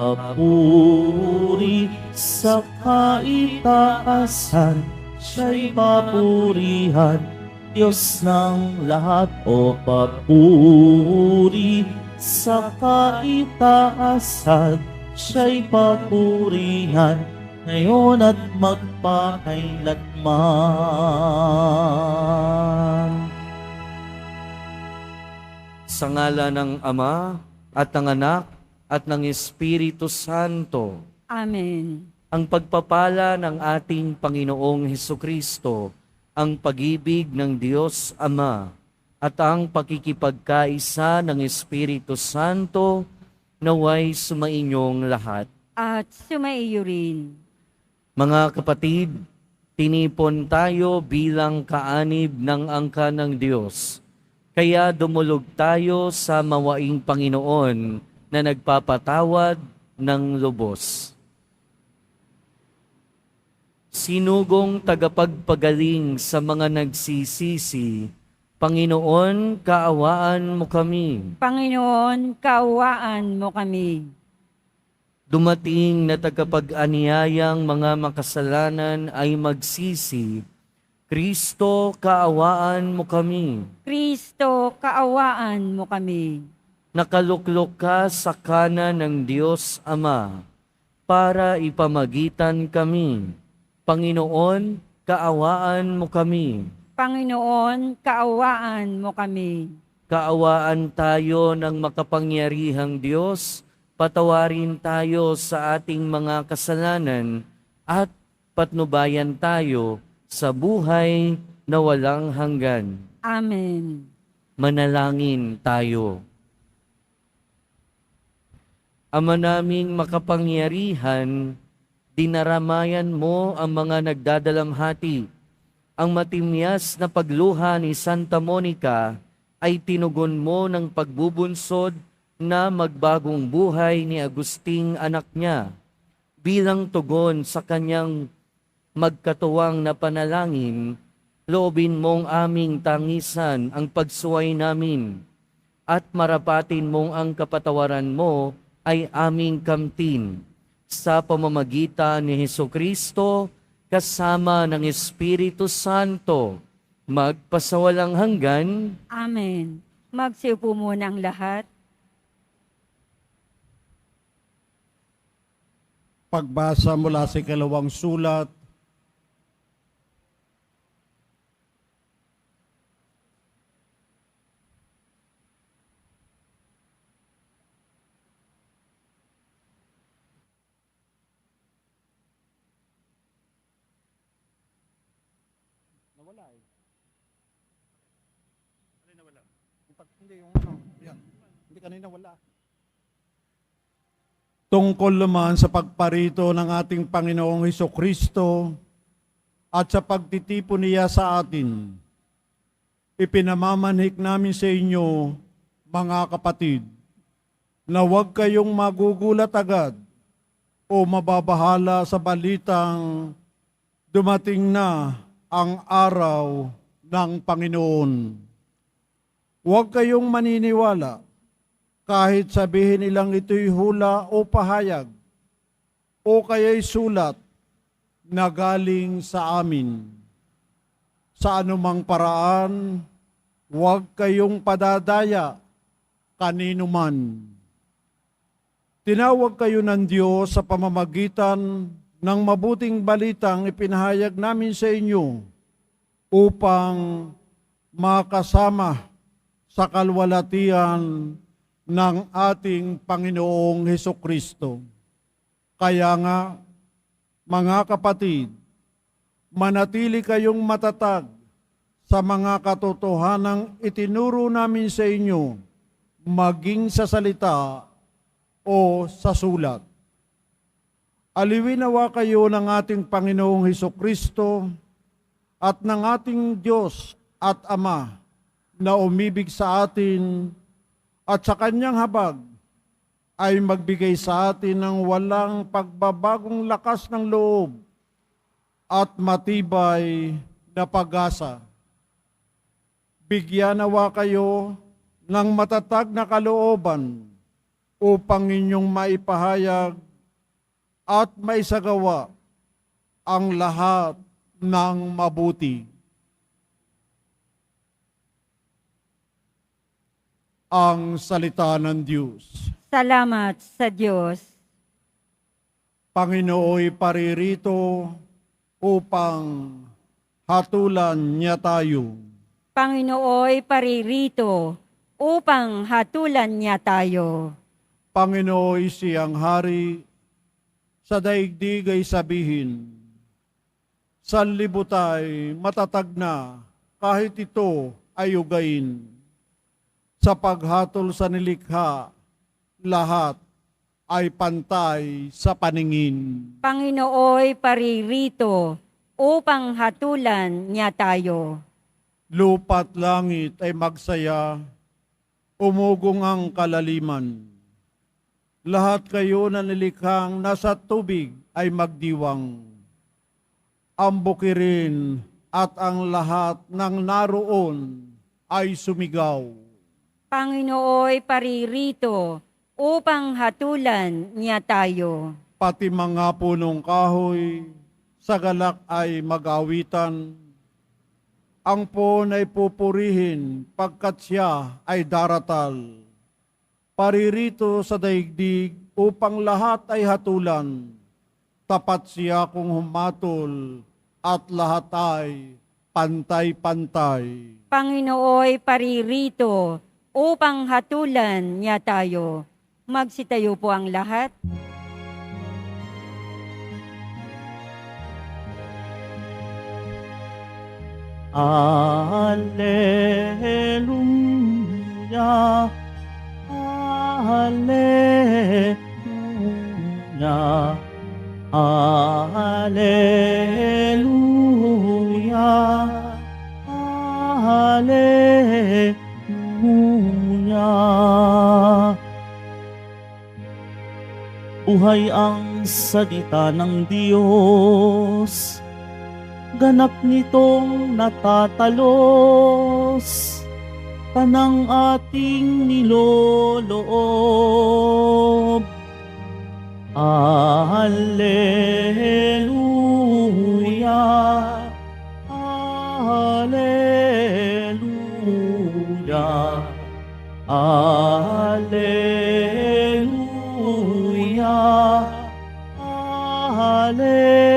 Panginoon. Papuri sa kaitaasan, siya'y papurihan, Diyos ng lahat. O papuri sa kaitaasan, siya'y papurihan, ngayon at magpakailanman. Sa ngalan ng Ama at ng Anak at ng Espiritu Santo. Amen. Ang pagpapala ng ating Panginoong Hesukristo, ang pag-ibig ng Diyos Ama, at ang pakikipagkaisa ng Espiritu Santo naway sumainyong lahat. At sumaiyo rin. Mga kapatid, tinipon tayo bilang kaanib ng angka ng Diyos. Kaya dumulog tayo sa mawaing Panginoon na nagpapatawad ng lubos. Sinugong tagapagpagaling sa mga nagsisisi, Panginoon, kaawaan mo kami. Panginoon, kaawaan mo kami. Dumating na tagapag-aniyayang mga makasalanan ay magsisi, Kristo, kaawaan mo kami. Kristo, kaawaan mo kami. Nakaluklok ka sa kanan ng Diyos Ama para ipamagitan kami. Panginoon, kaawaan mo kami. Panginoon, kaawaan mo kami. Kaawaan tayo ng makapangyarihang Diyos, patawarin tayo sa ating mga kasalanan at patnubayan tayo sa buhay na walang hanggan. Amen. Manalangin tayo. Ama naming makapangyarihan, dinaramayan mo ang mga nagdadalamhati. Ang matimyas na pagluha ni Santa Monica ay tinugon mo ng pagbubunsod na magbagong buhay ni Agusting anak niya. Bilang tugon sa kanyang magkatuwang na panalangin, loobin mong aming tangisan ang pagsuway namin at marapatin mong ang kapatawaran mo ay aming kamtin sa pamamagitan ni Hesukristo kasama ng Espiritu Santo magpasawalang hanggan. Amen. Magsiupo muna ang lahat. Pagbasa mula sa ikalawang sulat tungkol naman sa pagparito ng ating Panginoong Hesukristo at sa pagtitipon niya sa atin. Ipinamamanhik namin sa inyo, mga kapatid, na huwag kayong magugulat agad o mababahala sa balitang dumating na ang araw ng Panginoon. Huwag kayong maniniwala kahit sabihin nilang ito'y hula o pahayag o kaya'y sulat na galing sa amin. Sa anumang paraan, huwag kayong padadaya kanino man. Tinawag kayo ng Diyos sa pamamagitan ng mabuting balitang ipinahayag namin sa inyo upang makasama sa kalwalatian ng ating Panginoong Hesukristo. Kaya nga, mga kapatid, manatili kayong matatag sa mga katotohanang itinuro namin sa inyo, maging sa salita o sa sulat. Aliwin nawa kayo ng ating Panginoong Hesukristo at ng ating Diyos at Ama na umibig sa atin at sa kanyang habag ay magbigay sa atin ng walang pagbabagong lakas ng loob at matibay na pag-asa. Bigyan nawa kayo ng matatag na kalooban upang inyong maipahayag at maisagawa ang lahat ng mabuti. Ang salita ng Diyos. Salamat sa Diyos. Panginooy paririto upang hatulan niya tayo. Panginooy paririto upang hatulan niya tayo. Panginooy siyang hari, sa daigdig ay sabihin, sa libutay matatag na kahit ito ay ugain. Sa paghatol sa nilikha, lahat ay pantay sa paningin. Panginooy paririto upang hatulan niya tayo. Lupa't langit ay magsaya, umugong ang kalaliman. Lahat kayo na nilikhang nasa tubig ay magdiwang. Ang bukirin at ang lahat ng naroon ay sumigaw. Panginooy paririto upang hatulan niya tayo. Pati mga punong kahoy, sa galak ay mag-awitan. Ang pon ay pupurihin pagkat siya ay daratal. Paririto sa daigdig upang lahat ay hatulan. Tapat siya kung humatol at lahat ay pantay-pantay. Panginooy paririto upang hatulan niya tayo. Magsitayo po ang lahat. Alleluia, Alleluia, Alleluia, Alleluia. Buhay ang salita ng Diyos, ganap nitong natatalos, tanang ating niloloob. Alleluia, Alleluia, Alleluia, Alleluia.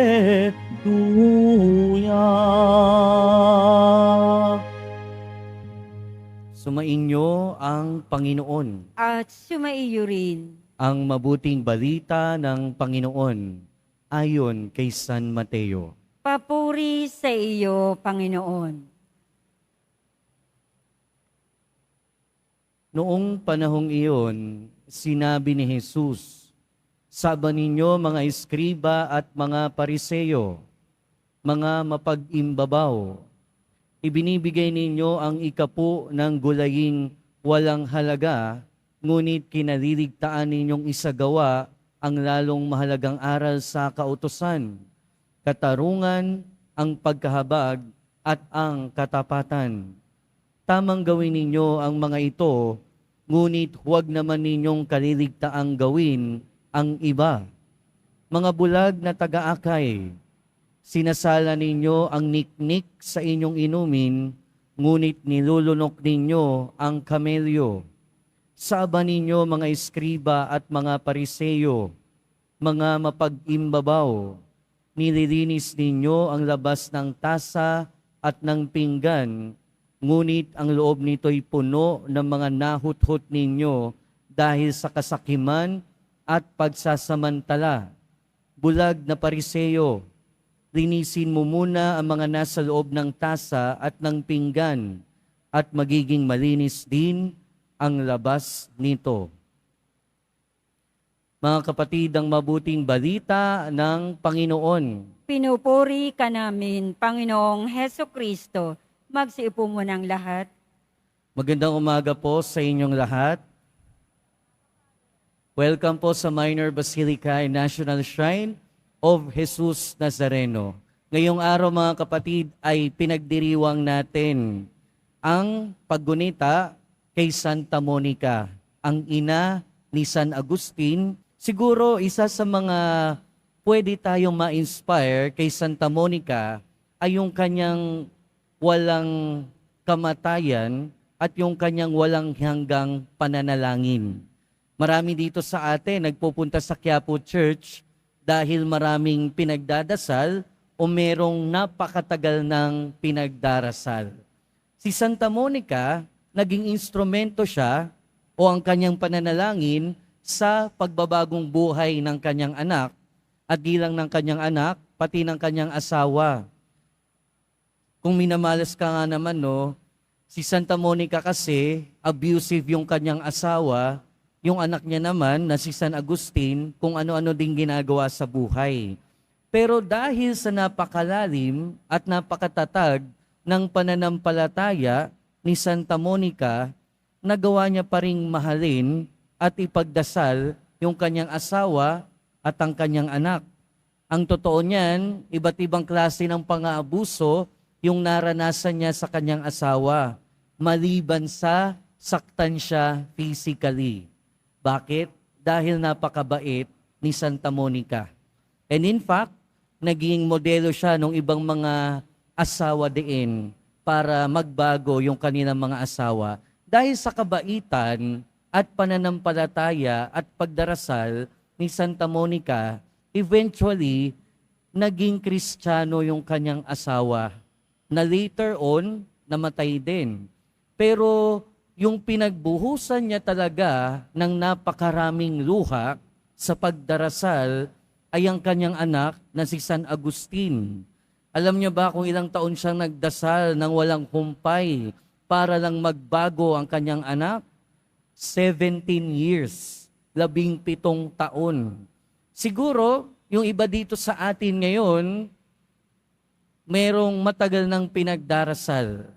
Sumainyo ang Panginoon. At sumaiyo rin. Ang mabuting balita ng Panginoon ayon kay San Mateo. Papuri sa iyo, Panginoon. Noong panahong iyon, sinabi ni Jesus, "Saba ninyo mga eskriba at mga pariseyo, mga mapag-imbabaw, ibinibigay ninyo ang ikapu ng gulaying walang halaga, ngunit kinaliligtaan ninyong isagawa ang lalong mahalagang aral sa kautusan, katarungan, ang pagkahabag, at ang katapatan. Tamang gawin ninyo ang mga ito, ngunit huwag naman ninyong kaliligtaang gawin ang iba. Mga bulag na taga-akay, sinasala ninyo ang niknik sa inyong inumin, ngunit nilulunok ninyo ang kamelyo. Saba ninyo mga eskriba at mga pariseyo, mga mapag-imbabaw, nililinis ninyo ang labas ng tasa at ng pinggan, ngunit ang loob nito'y puno ng mga nahuthot ninyo dahil sa kasakiman at pagsasamantala. Bulag na pariseyo, linisin mo muna ang mga nasa loob ng tasa at ng pinggan, at magiging malinis din ang labas nito." Mga kapatid, ang mabuting balita ng Panginoon. Pinupuri ka namin, Panginoong Heso Kristo. Magsiupo mo ng lahat. Magandang umaga po sa inyong lahat. Welcome po sa Minor Basilica and National Shrine of Jesus Nazareno. Ngayong araw mga kapatid ay pinagdiriwang natin ang paggunita kay Santa Monica, ang ina ni San Agustin. Siguro isa sa mga pwede tayong ma-inspire kay Santa Monica ay yung kanyang walang kamatayan at yung kanyang walang hanggang pananalangin. Marami dito sa atin nagpupunta sa Quiapo Church dahil maraming pinagdadasal o merong napakatagal ng pinagdarasal. Si Santa Monica, naging instrumento siya o ang kanyang pananalangin sa pagbabagong buhay ng kanyang anak at di lang ng kanyang anak, pati ng kanyang asawa. Kung minamalas ka nga naman, no, si Santa Monica kasi, abusive yung kanyang asawa, yung anak niya naman na si San Agustin, kung ano-ano din ginagawa sa buhay. Pero dahil sa napakalalim at napakatatag ng pananampalataya ni Santa Monica, nagawa niya pa ring mahalin at ipagdasal yung kanyang asawa at ang kanyang anak. Ang totoo niyan, iba't ibang klase ng pang-aabuso yung naranasan niya sa kanyang asawa, maliban sa saktan siya physically. Bakit? Dahil napakabait ni Santa Monica. And in fact, naging modelo siya ng ibang mga asawa din para magbago yung kanilang mga asawa. Dahil sa kabaitan at pananampalataya at pagdarasal ni Santa Monica, eventually, naging Kristiyano yung kanyang asawa na later on, namatay din. Pero yung pinagbuhusan niya talaga ng napakaraming luha sa pagdarasal ay ang kanyang anak na si San Agustin. Alam niyo ba kung ilang taon siyang nagdasal ng walang humpay para lang magbago ang kanyang anak? 17 years. 17 taon. Siguro, yung iba dito sa atin ngayon, merong matagal ng pinagdarasal.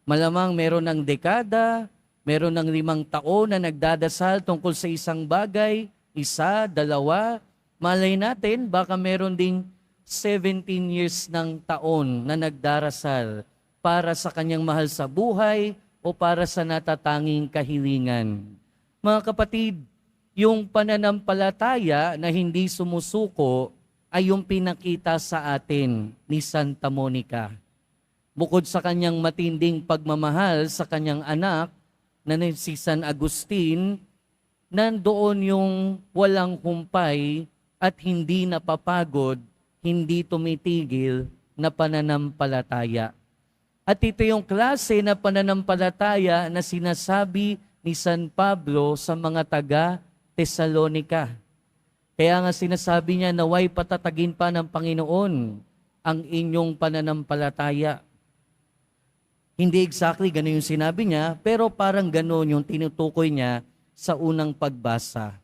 Malamang meron ng dekada, meron ng 5 taon na nagdadasal tungkol sa isang bagay, 1, 2, malay natin, baka meron ding 17 years ng taon na nagdarasal para sa kanyang mahal sa buhay o para sa natatanging kahilingan. Mga kapatid, yung pananampalataya na hindi sumusuko ay yung pinakita sa atin ni Santa Monica. Bukod sa kanyang matinding pagmamahal sa kanyang anak na si San Agustin, nandoon yung walang humpay at hindi napapagod, hindi tumitigil na pananampalataya. At ito yung klase na pananampalataya na sinasabi ni San Pablo sa mga taga-Tesalonica. Kaya nga sinasabi niya, naway patatagin pa ng Panginoon ang inyong pananampalataya. Hindi exactly gano'n yung sinabi niya, pero parang gano'n yung tinutukoy niya sa unang pagbasa.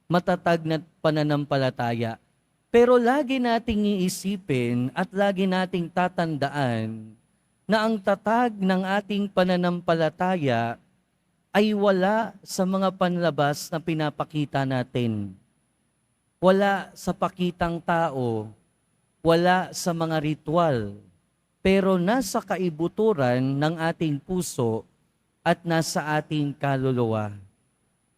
Matatag na pananampalataya. Pero lagi nating iisipin at lagi nating tatandaan na ang tatag ng ating pananampalataya ay wala sa mga panlabas na pinapakita natin. Wala sa pakitang tao, wala sa mga ritual, pero nasa kaibuturan ng ating puso at nasa ating kaluluwa.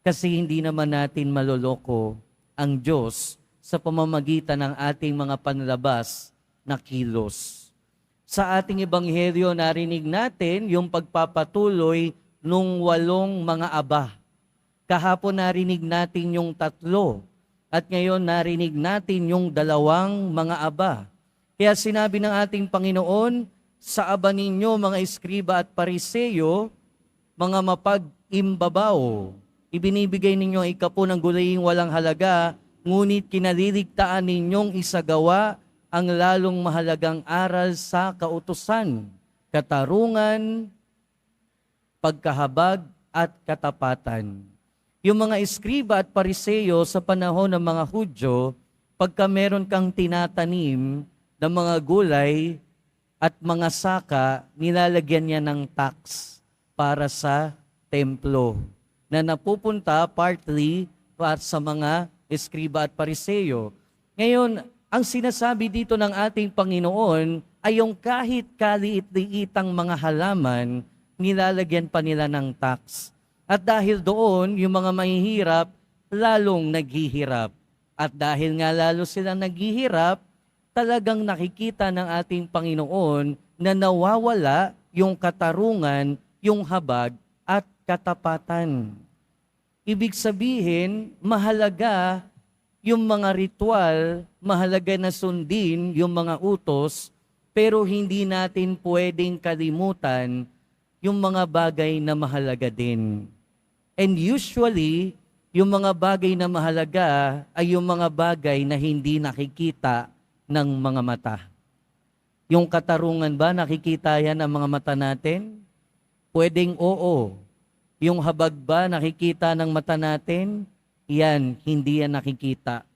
Kasi hindi naman natin maloloko ang Diyos sa pamamagitan ng ating mga panlabas na kilos. Sa ating ebanghelyo, narinig natin yung pagpapatuloy nung 8 mga aba. Kahapon narinig natin yung 3. At ngayon narinig natin yung 2 mga aba. Kaya sinabi ng ating Panginoon, sa aba ninyo mga eskriba at pariseyo, mga mapag-imbabaw, ibinibigay ninyo ang 10 ng gulaing walang halaga, ngunit kinaliligtaan ninyong isagawa ang lalong mahalagang aral sa kautusan, katarungan, pagkahabag at katapatan. Yung mga eskriba at pariseyo sa panahon ng mga Hudyo, pagka meron kang tinatanim ng mga gulay at mga saka, nilalagyan niya ng tax para sa templo na napupunta partly para sa mga eskriba at pariseyo. Ngayon, ang sinasabi dito ng ating Panginoon ay yung kahit kaliit-liitang mga halaman, nilalagyan pa nila ng tax. At dahil doon, yung mga mahihirap, lalong naghihirap. At dahil nga lalo silang naghihirap, talagang nakikita ng ating Panginoon na nawawala yung katarungan, yung habag at katapatan. Ibig sabihin, mahalaga yung mga ritual, mahalaga na sundin yung mga utos, pero hindi natin pwedeng kalimutan yung mga bagay na mahalaga din. And usually, yung mga bagay na mahalaga ay yung mga bagay na hindi nakikita ng mga mata. Yung katarungan ba, nakikita yan ng mga mata natin? Pwedeng oo. Yung habag ba, nakikita ng mata natin? Yan, hindi yan nakikita.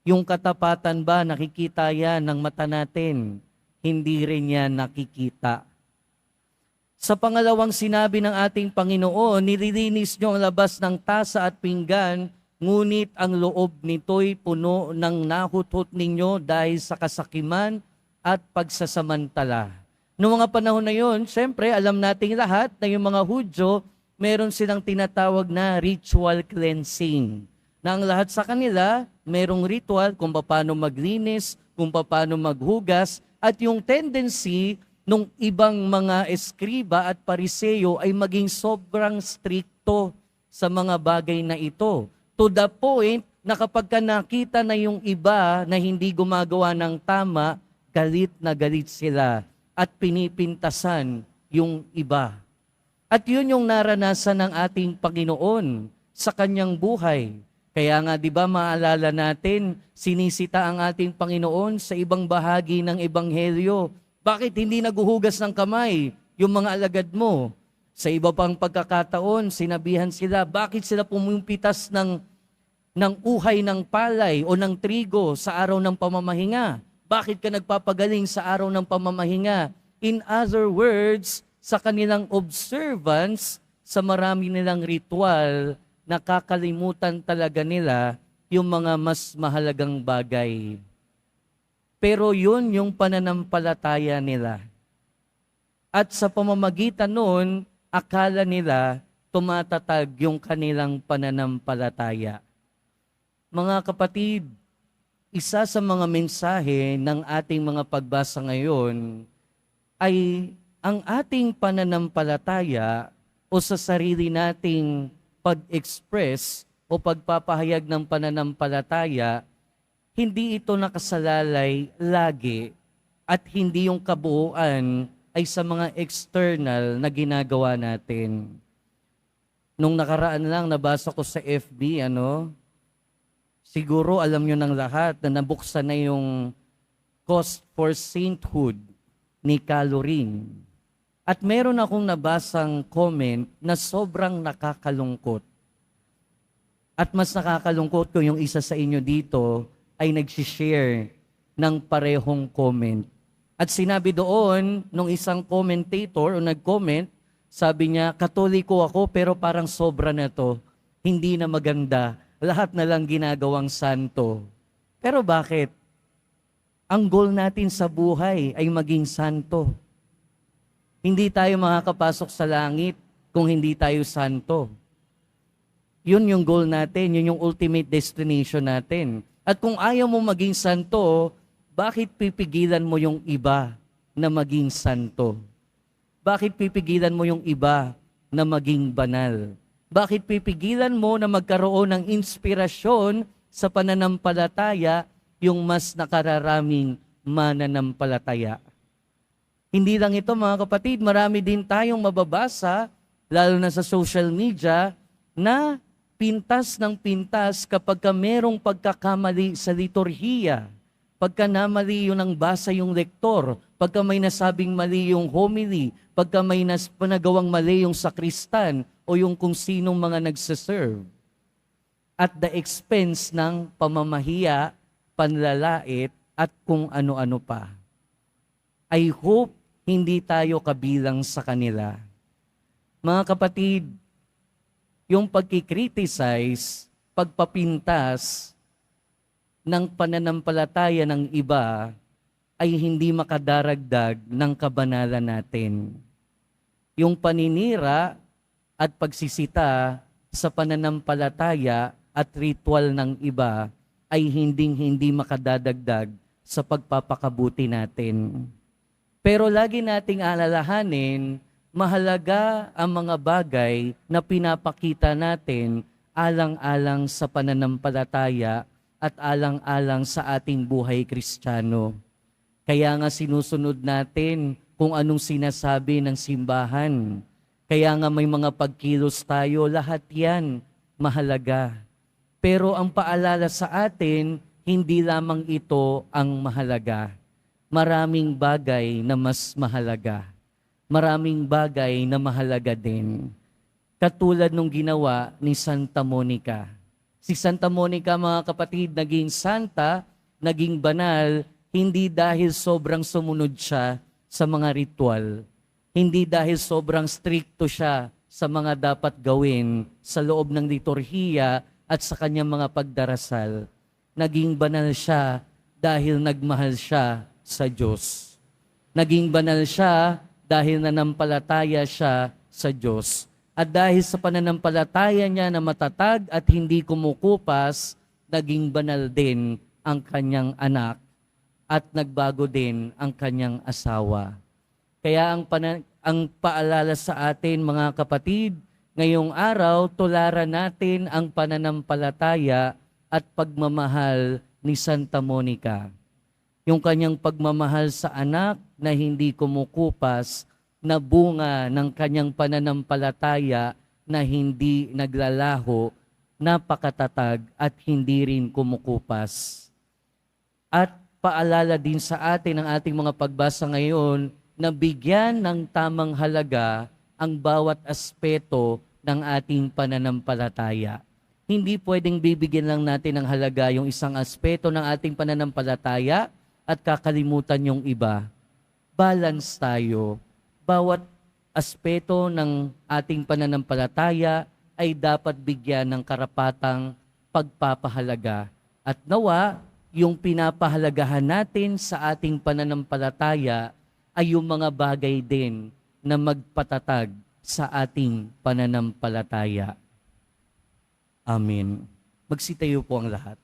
Yung katapatan ba, nakikita yan ng mata natin? Hindi rin yan nakikita. Sa pangalawang sinabi ng ating Panginoon, nililinis niyo ang labas ng tasa at pinggan, ngunit ang loob nito'y puno ng nahuthot ninyo dahil sa kasakiman at pagsasamantala. Noong mga panahon na yon, syempre alam nating lahat na yung mga Hudyo, meron silang tinatawag na ritual cleansing. Na ang lahat sa kanila, merong ritual kung paano maglinis, kung paano maghugas, at yung tendency nung ibang mga eskriba at pariseyo ay maging sobrang strikto sa mga bagay na ito. To the point na kapag nakita na yung iba na hindi gumagawa ng tama, galit na galit sila at pinipintasan yung iba. At yun yung naranasan ng ating Panginoon sa kanyang buhay. Kaya nga 'di ba maalala natin, sinisita ang ating Panginoon sa ibang bahagi ng ebanghelyo. Bakit hindi naguhugas ng kamay yung mga alagad mo? Sa iba pang pagkakataon, sinabihan sila, bakit sila pumumpitas ng uhay ng palay o ng trigo sa araw ng pamamahinga? Bakit ka nagpapagaling sa araw ng pamamahinga? In other words, sa kanilang observance, sa marami nilang ritual, nakakalimutan talaga nila yung mga mas mahalagang bagay. Pero yun yung pananampalataya nila. At sa pamamagitan nun, akala nila tumatatag yung kanilang pananampalataya. Mga kapatid, isa sa mga mensahe ng ating mga pagbasa ngayon ay ang ating pananampalataya o sa sarili nating pag-express o pagpapahayag ng pananampalataya, hindi ito nakasalalay lagi at hindi yung kabuuan ay sa mga external na ginagawa natin. Nung nakaraan lang, nabasa ko sa FB, siguro alam nyo ng lahat na nabuksan na yung Cost for Sainthood ni Calorin. At meron akong nabasang comment na sobrang nakakalungkot. At mas nakakalungkot ko yung isa sa inyo dito ay nagsishare ng parehong comment. At sinabi doon, nung isang commentator o nag-comment, sabi niya, Katoliko ako pero parang sobra na to. Hindi na maganda. Lahat na lang ginagawang santo. Pero bakit? Ang goal natin sa buhay ay maging santo. Hindi tayo makakapasok sa langit kung hindi tayo santo. Yun yung goal natin, yun yung ultimate destination natin. At kung ayaw mo maging santo, bakit pipigilan mo yung iba na maging santo? Bakit pipigilan mo yung iba na maging banal? Bakit pipigilan mo na magkaroon ng inspirasyon sa pananampalataya yung mas nakararaming mananampalataya? Hindi lang ito mga kapatid, marami din tayong mababasa, lalo na sa social media, na pintas ng pintas kapag merong pagkakamali sa liturhiya. Pagka namali yun ang basa yung lektor, pagka may nasabing mali yung homily, pagka may panagawang mali yung sakristan o yung kung sinong mga nagsaserve. At the expense ng pamamahiya, panlalait, at kung ano-ano pa. I hope hindi tayo kabilang sa kanila. Mga kapatid, yung pagkikriticize, pagpapintas ng pananampalataya ng iba ay hindi makadaragdag ng kabanalan natin. Yung paninira at pagsisita sa pananampalataya at ritual ng iba ay hindi makadadagdag sa pagpapakabuti natin. Pero lagi nating alalahanin, mahalaga ang mga bagay na pinapakita natin alang-alang sa pananampalataya at alang-alang sa ating buhay Kristiyano. Kaya nga sinusunod natin kung anong sinasabi ng simbahan. Kaya nga may mga pagkilos tayo, lahat yan mahalaga. Pero ang paalala sa atin, hindi lamang ito ang mahalaga. Maraming bagay na mas mahalaga. Maraming bagay na mahalaga din. Katulad nung ginawa ni Santa Monica. Si Santa Monica, mga kapatid, naging santa, naging banal, hindi dahil sobrang sumunod siya sa mga ritual. Hindi dahil sobrang stricto siya sa mga dapat gawin sa loob ng liturhiya at sa kanyang mga pagdarasal. Naging banal siya dahil nagmahal siya sa Diyos. Naging banal siya dahil nanampalataya siya sa Diyos. At dahil sa pananampalataya niya na matatag at hindi kumukupas, naging banal din ang kanyang anak at nagbago din ang kanyang asawa. Kaya ang paalala sa atin, mga kapatid, ngayong araw, tularan natin ang pananampalataya at pagmamahal ni Santa Monica. Yung kanyang pagmamahal sa anak na hindi kumukupas, na bunga ng kanyang pananampalataya na hindi naglalaho, napakatatag at hindi rin kumukupas. At paalala din sa atin ng ating mga pagbasa ngayon na bigyan ng tamang halaga ang bawat aspeto ng ating pananampalataya. Hindi pwedeng bibigyan lang natin ng halaga yung isang aspeto ng ating pananampalataya at kakalimutan yung iba. Balance tayo. Bawat aspeto ng ating pananampalataya ay dapat bigyan ng karapatang pagpapahalaga. At nawa, yung pinapahalagahan natin sa ating pananampalataya ay yung mga bagay din na magpatatag sa ating pananampalataya. Amen. Magsitayo po ang lahat.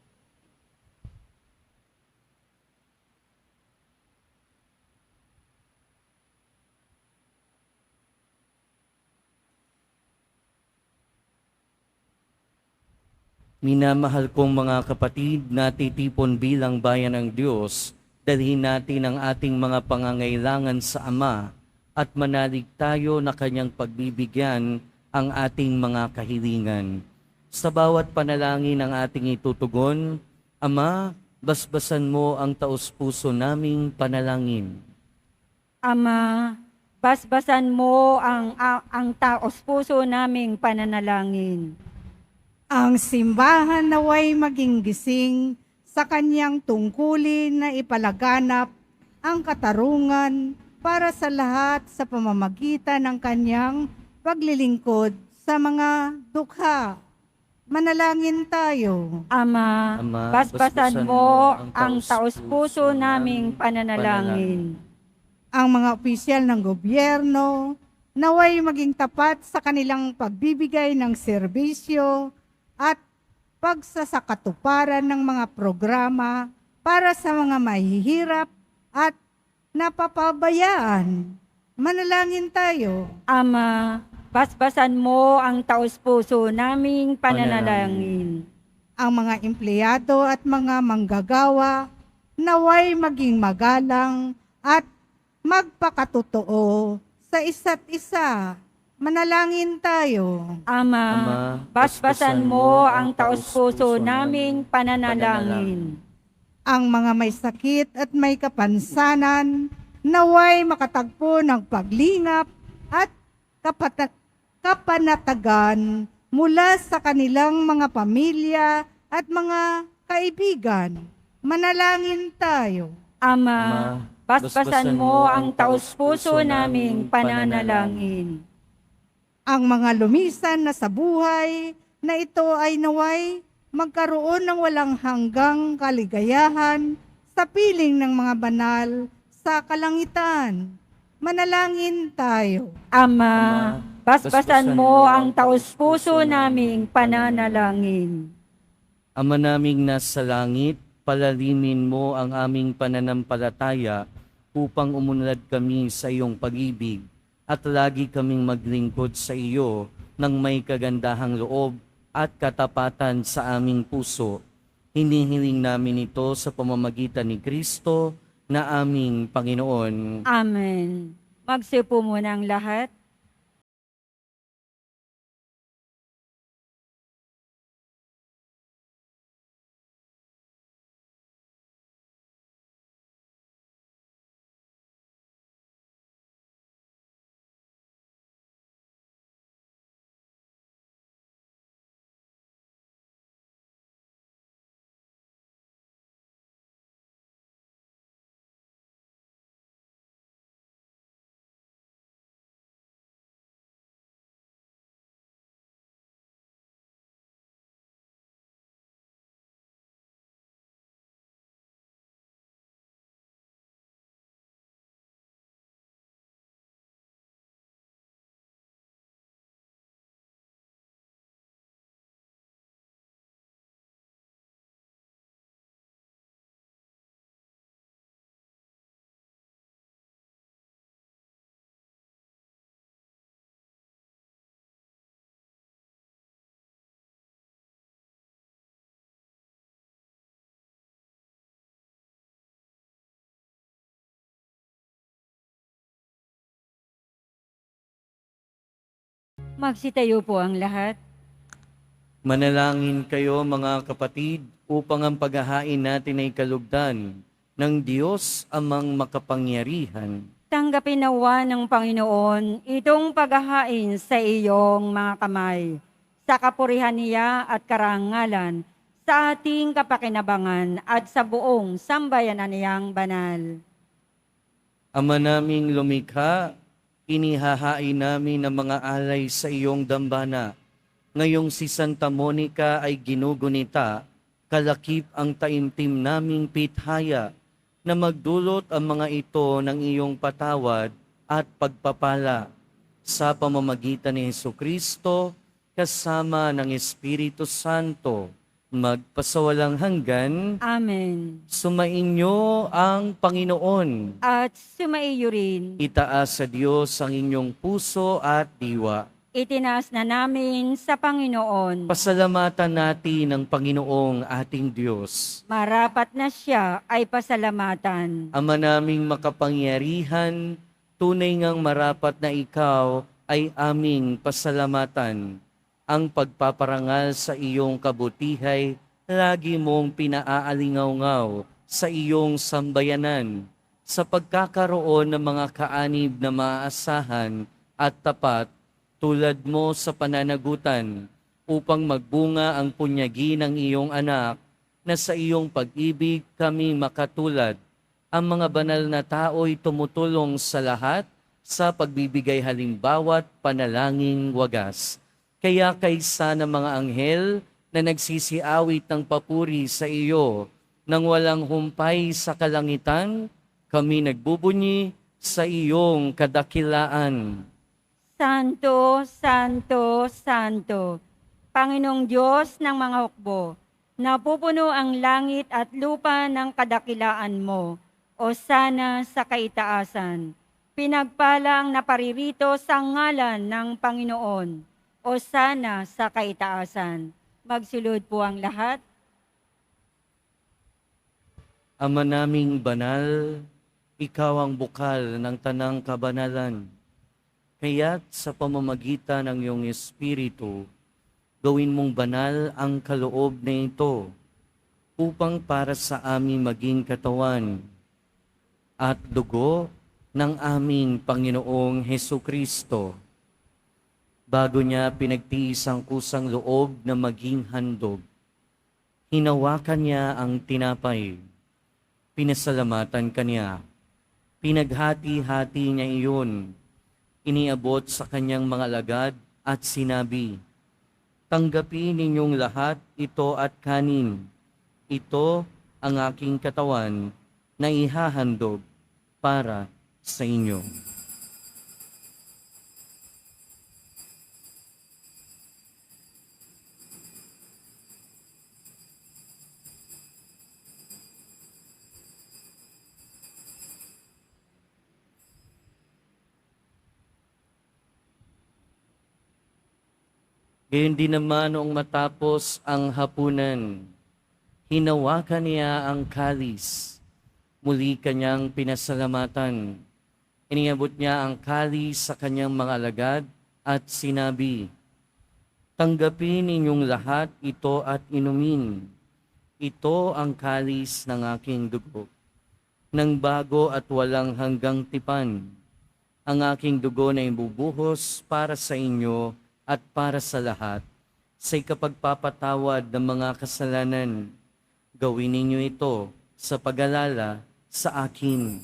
Minamahal kong mga kapatid, natitipon bilang bayan ng Diyos, dalhin natin ang ating mga pangangailangan sa Ama at manalig tayo na Kanyang pagbibigyan ang ating mga kahilingan. Sa bawat panalangin ang ating itutugon, Ama, basbasan mo ang taos-puso naming panalangin. Ama, basbasan mo ang taos-puso naming pananalangin. Ang simbahan naway maging gising sa kanyang tungkulin na ipalaganap ang katarungan para sa lahat sa pamamagitan ng kanyang paglilingkod sa mga dukha. Manalangin tayo. Ama, basbasan mo ang taos-puso naming pananalangin. Ang mga opisyal ng gobyerno naway maging tapat sa kanilang pagbibigay ng serbisyo at pagsasakatuparan ng mga programa para sa mga mahihirap at napapabayaan. Manalangin tayo. Ama, basbasan mo ang taos-puso naming pananalangin. Ang mga empleyado at mga manggagawa naway maging magalang at magpakatotoo sa isa't isa. Manalangin tayo. Ama, basbasan mo ang taos-puso naming pananalangin. Ang mga may sakit at may kapansanan naway makatagpo ng paglingap at kapanatagan mula sa kanilang mga pamilya at mga kaibigan. Manalangin tayo. Ama, basbasan mo ang taos-puso naming pananalangin. Ang mga lumisan na sa buhay na ito ay naway magkaroon ng walang hanggang kaligayahan sa piling ng mga banal sa kalangitan. Manalangin tayo. Ama, Basbasan mo ang taus-puso naming pananalangin. Ama naming nasa langit, palalimin mo ang aming pananampalataya upang umunlad kami sa iyong pag-ibig at lagi kaming maglingkod sa iyo ng may kagandahang loob at katapatan sa aming puso. Hinihiling namin ito sa pamamagitan ni Kristo na aming Panginoon. Amen. Magsipo muna ang lahat. Magsitayo po ang lahat. Manalangin kayo mga kapatid upang ang paghahain natin ay kalugdan ng Diyos amang makapangyarihan. Tanggapin nawa ng Panginoon itong paghahain sa iyong mga kamay, sa kapurihan niya at karangalan, sa ating kapakinabangan at sa buong sambayanan niyang banal. Ama naming lumikha, inihahain namin ang mga alay sa iyong dambana. Ngayong si Santa Monica ay ginugunita, kalakip ang taimtim naming pithaya, na magdulot ang mga ito ng iyong patawad at pagpapala. Sa pamamagitan ni Hesukristo, kasama ng Espiritu Santo, magpasawalang hanggan. Amen. Sumainyo ang Panginoon. At sumaiyo rin. Itaas sa Diyos ang inyong puso at diwa. Itinaas na namin sa Panginoon. Pasalamatan natin ang Panginoong ating Diyos. Marapat na siya ay pasalamatan. Ama naming makapangyarihan, tunay ngang marapat na ikaw ay aming pasalamatan. Ang pagpaparangal sa iyong kabutihay, lagi mong pinaaalingaw-ngaw sa iyong sambayanan, sa pagkakaroon ng mga kaanib na maaasahan at tapat, tulad mo sa pananagutan, upang magbunga ang punyagi ng iyong anak, na sa iyong pag-ibig kami makatulad. Ang mga banal na tao'y tumutulong sa lahat sa pagbibigay halimbawa't panalangin wagas. Kaya kaysa ng mga anghel na nagsisiawit ng papuri sa iyo, nang walang humpay sa kalangitan, kami nagbubunyi sa iyong kadakilaan. Santo, Santo, Santo, Panginoong Diyos ng mga hukbo, napupuno ang langit at lupa ng kadakilaan mo, o sana sa kaitaasan. Pinagpala ang naparirito sa ngalan ng Panginoon, o sana sa kaitaasan. Magsulod po ang lahat. Ama naming banal, ikaw ang bukal ng tanang kabanalan. Kaya't sa pamamagitan ng iyong Espiritu, gawin mong banal ang kaloob na ito upang para sa amin maging katawan at dugo ng aming Panginoong Hesukristo. Bago niya pinagtiis ang kusang loob na maging handog, hinawakan niya ang tinapay, pinasalamatan kaniya, pinaghati-hati niya iyon, iniabot sa kanyang mga alagad at sinabi, "Tanggapin ninyong lahat ito at kanin. Ito ang aking katawan na ihahandog para sa inyo." Gayon din naman noong matapos ang hapunan, hinawakan niya ang kalis. Muli kanyang pinasalamatan. Iniabot niya ang kalis sa kanyang mga alagad at sinabi, "Tanggapin ninyong lahat ito at inumin. Ito ang kalis ng aking dugo, ng bago at walang hanggang tipan. Ang aking dugo na ibubuhos para sa inyo at para sa lahat, sa ikapagpapatawad ng mga kasalanan. Gawin ninyo ito sa pag-alala sa akin."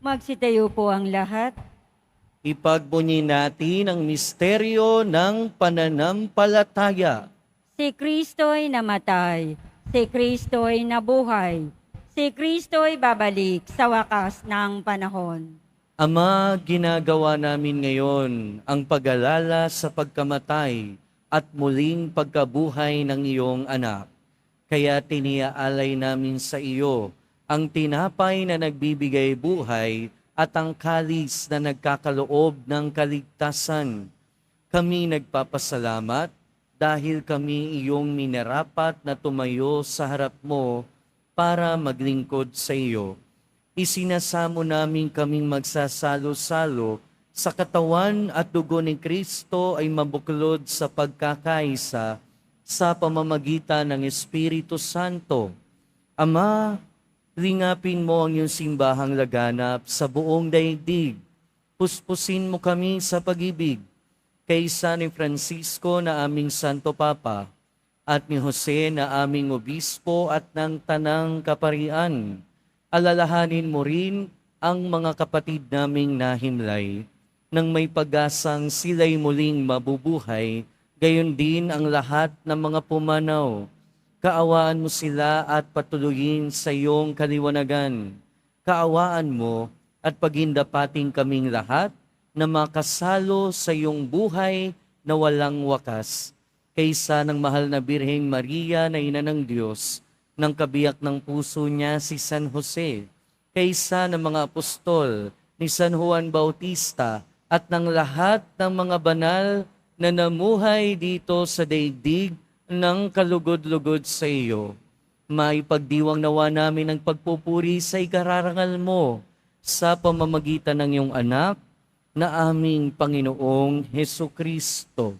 Magsitayo po ang lahat. Ipagbunyi natin ang misteryo ng pananampalataya. Si Kristo'y namatay, si Kristo'y nabuhay, si Kristo'y babalik sa wakas ng panahon. Ama, ginagawa namin ngayon ang pag-alala sa pagkamatay at muling pagkabuhay ng iyong anak. Kaya tiniaalay namin sa iyo ang tinapay na nagbibigay buhay at ang kalis na nagkakaloob ng kaligtasan. Kami nagpapasalamat dahil kami iyong minarapat na tumayo sa harap mo para maglingkod sa iyo. Isinasamo namin kaming magsasalo-salo sa katawan at dugo ni Kristo ay mabuklod sa pagkakaisa sa pamamagitan ng Espiritu Santo. Ama, lingapin mo ang iyong simbahang laganap sa buong daigdig. Puspusin mo kami sa pag-ibig kay San Francisco na aming Santo Papa at ni Jose na aming Obispo at ng Tanang Kaparian. Alalahanin mo rin ang mga kapatid naming nahimlay nang may pag-asang sila'y muling mabubuhay, gayon din ang lahat ng mga pumanaw. Kaawaan mo sila at patuloyin sa iyong kaliwanagan. Kaawaan mo at pagindapating kaming lahat na makasalo sa iyong buhay na walang wakas. Kaysa ng mahal na Birheng Maria na Ina ng Diyos, ng kabiyak ng puso niya si San Jose, kaysa ng mga apostol ni San Juan Bautista at ng lahat ng mga banal na namuhay dito sa daigdig ng kalugod-lugod sa iyo. Maipagdiwang nawa namin ang pagpupuri sa ikararangal mo sa pamamagitan ng iyong anak na aming Panginoong Hesukristo.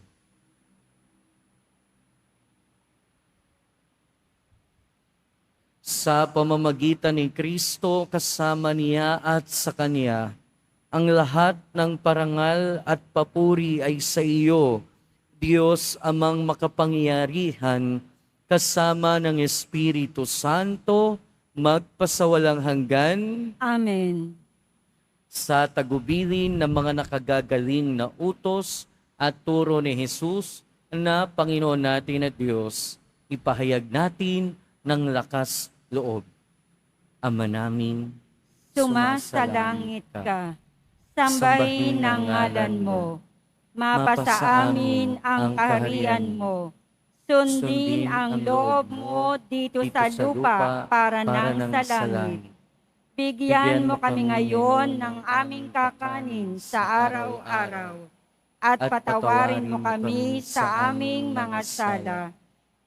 Sa pamamagitan ni Kristo, kasama niya at sa Kanya, ang lahat ng parangal at papuri ay sa iyo, Diyos amang makapangyarihan, kasama ng Espiritu Santo, magpasawalang hanggan. Amen. Sa tagubilin ng mga nakagagaling na utos at turo ni Jesus na Panginoon natin at Diyos, ipahayag natin ng lakas loob. Ama namin, Sumasalangit ka, sambahin ang ngalan mo, mapasa amin ang kaharian mo, sundin ang loob mo dito sa lupa para nang sa langit. Bigyan mo kami ngayon ng aming kakanin sa araw-araw, at patawarin mo kami sa aming mga sala,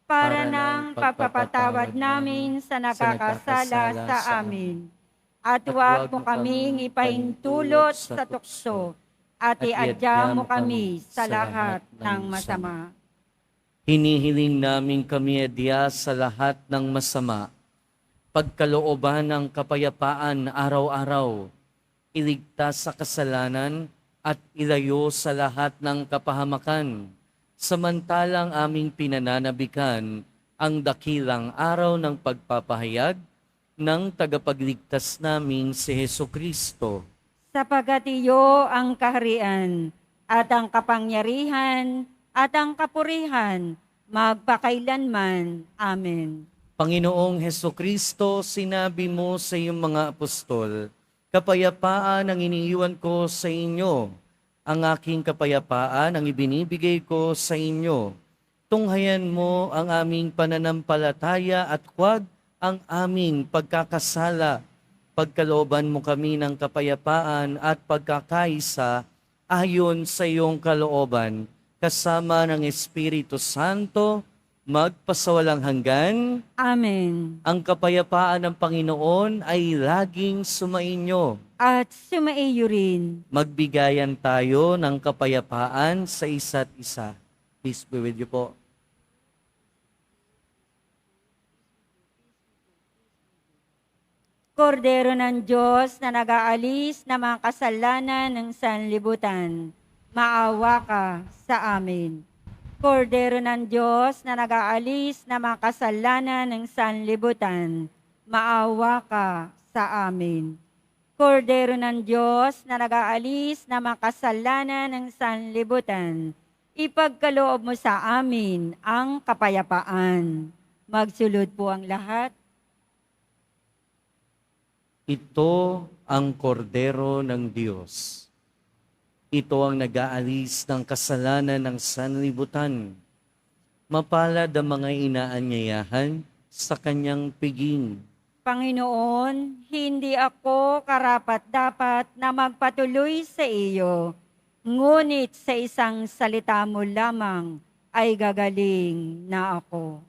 para nang pagpapatawad namin sa nakakasala sa amin. At huwag mo kaming ipahintulot sa tukso, at iadya mo kami sa lahat ng masama. hinihiling namin kami adya sa lahat ng masama, pagkalooban ng kapayapaan araw-araw, iligtas sa kasalanan at ilayo sa lahat ng kapahamakan, samantalang aming pinananabikan ang dakilang araw ng pagpapahayag ng tagapagligtas naming si Hesukristo. Sapagat iyo ang kaharian, at ang kapangyarihan, at ang kapurihan, magpakailanman. Amen. Panginoong Hesukristo, sinabi mo sa iyong mga apostol, kapayapaan ang iniiwan ko sa inyo, ang aking kapayapaan ang ibinibigay ko sa inyo. Tunghayan mo ang aming pananampalataya at huwag ang aming pagkakasala. Pagkalooban mo kami ng kapayapaan at pagkakaisa ayon sa iyong kalooban, kasama ng Espiritu Santo, magpasawalang hanggan. Amen. Ang kapayapaan ng Panginoon ay laging sumainyo. At sumaiyo rin. Magbigayan tayo ng kapayapaan sa isa't isa. Peace be with you po. Kordero ng Diyos na nag-aalis ng mga kasalanan ng sanlibutan, maawa ka sa amin. Kordero ng Diyos na nag-aalis ng mga kasalanan ng sanlibutan, maawa ka sa amin. Kordero ng Diyos na nag-aalis ng mga kasalanan ng sanlibutan, ipagkaloob mo sa amin ang kapayapaan. Magsulod po ang lahat. Ito ang kordero ng Diyos. Ito ang nag-aalis ng kasalanan ng sanlibutan. Mapalad ang mga inaanyayahan sa kanyang piging. Panginoon, hindi ako karapat-dapat na magpatuloy sa iyo, ngunit sa isang salita mo lamang ay gagaling na ako.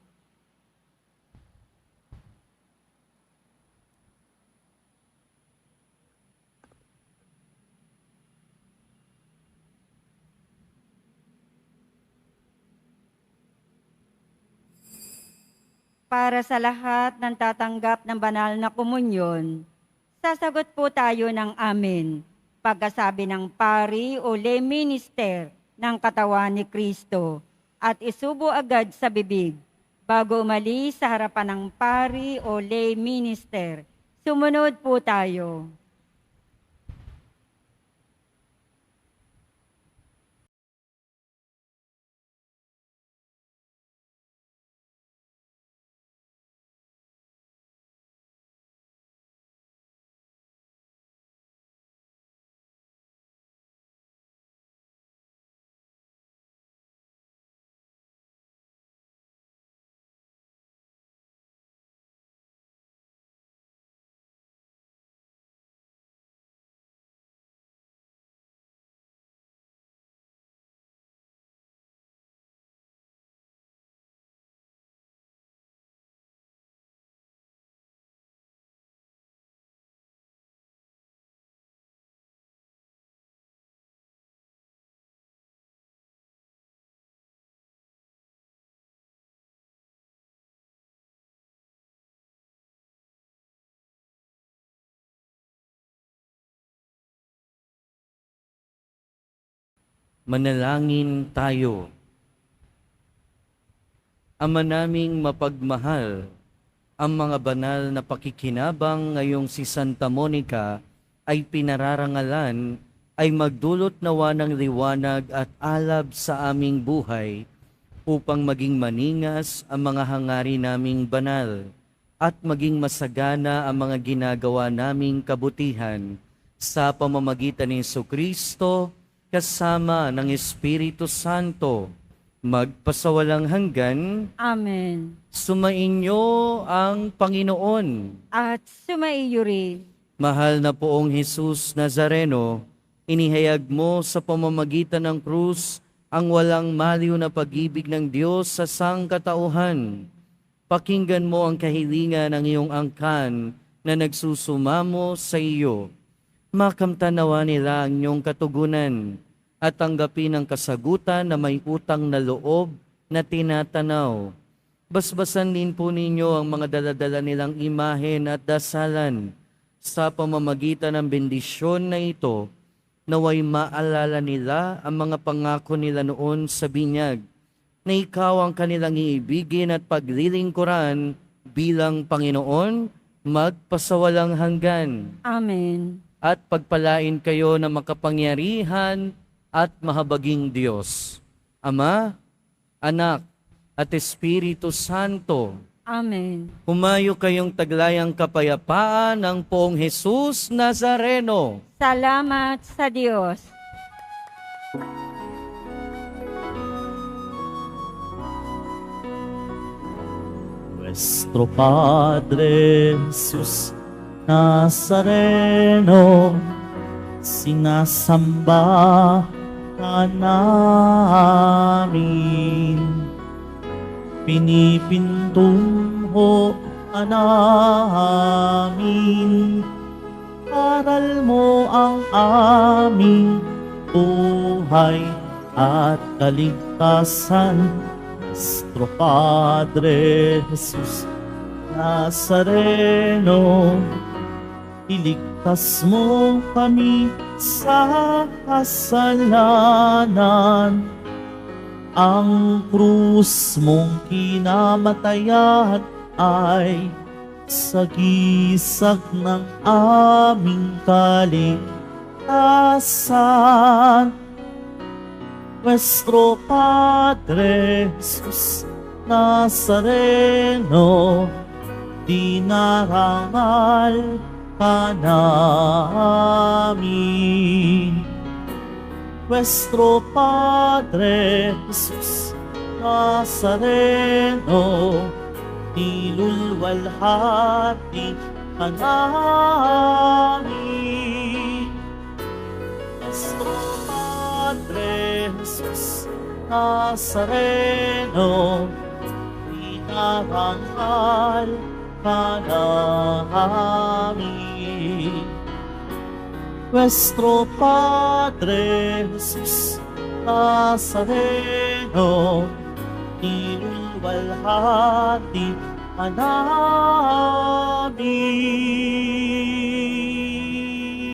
Para sa lahat ng tatanggap ng banal na komunyon, sasagot po tayo ng amen pagkasabi ng pari o lay minister ng katawan ni Kristo at isubo agad sa bibig bago umalis sa harapan ng pari o lay minister. Sumunod po tayo. Manalangin tayo. Ama naming mapagmahal, ang mga banal na pakikinabang ngayong si Santa Monica ay pinararangalan ay magdulot nawa ng liwanag at alab sa aming buhay upang maging maningas ang mga hangarin naming banal at maging masagana ang mga ginagawa naming kabutihan sa pamamagitan ni Jesucristo kasama ng Espiritu Santo, magpasawalang hanggan. Amen. Sumainyo ang Panginoon. At sumaiyo rin. Mahal na poong Jesus Nazareno, inihayag mo sa pamamagitan ng krus ang walang maliw na pag-ibig ng Diyos sa sangkatauhan. Pakinggan mo ang kahilingan ng iyong angkan na nagsusumamo sa iyo. Makamtanawa nila ang iyong katugunan at tanggapin ang kasagutan na may utang na loob na tinatanaw. Basbasan din po ninyo ang mga daladala nilang imahen at dasalan sa pamamagitan ng bendisyon na ito, naway maalala nila ang mga pangako nila noon sa binyag, na ikaw ang kanilang iibigin at paglilingkuran bilang Panginoon, magpasawalang hanggan. Amen. At pagpalain kayo ng makapangyarihan at mahabaging Diyos, Ama, Anak, at Espiritu Santo. Amen. Humayo kayong taglayang kapayapaan ng poong Jesus Nazareno. Salamat sa Diyos. Nuestro Padre Jesus Nazareno, sinasamba ka namin. Pinipintunho ka namin. Aral mo ang aming buhay at kaligtasan. Nuestro Padre Jesus Nazareno, iligtas mo kami sa kasalanan. Ang krus mong kinamatayan ay sagisag ng aming kaligtasan. Nuestro Padre Jesus Nazareno, dinarangal ka namin. Nuestro Padre Jesus Nazareno, nilulwalhati ka namin. Nuestro Padre Jesus Nazareno, dinarangal ka namin. Nuestro Padre Jesus Nazareno, nilulwalhati ka namin.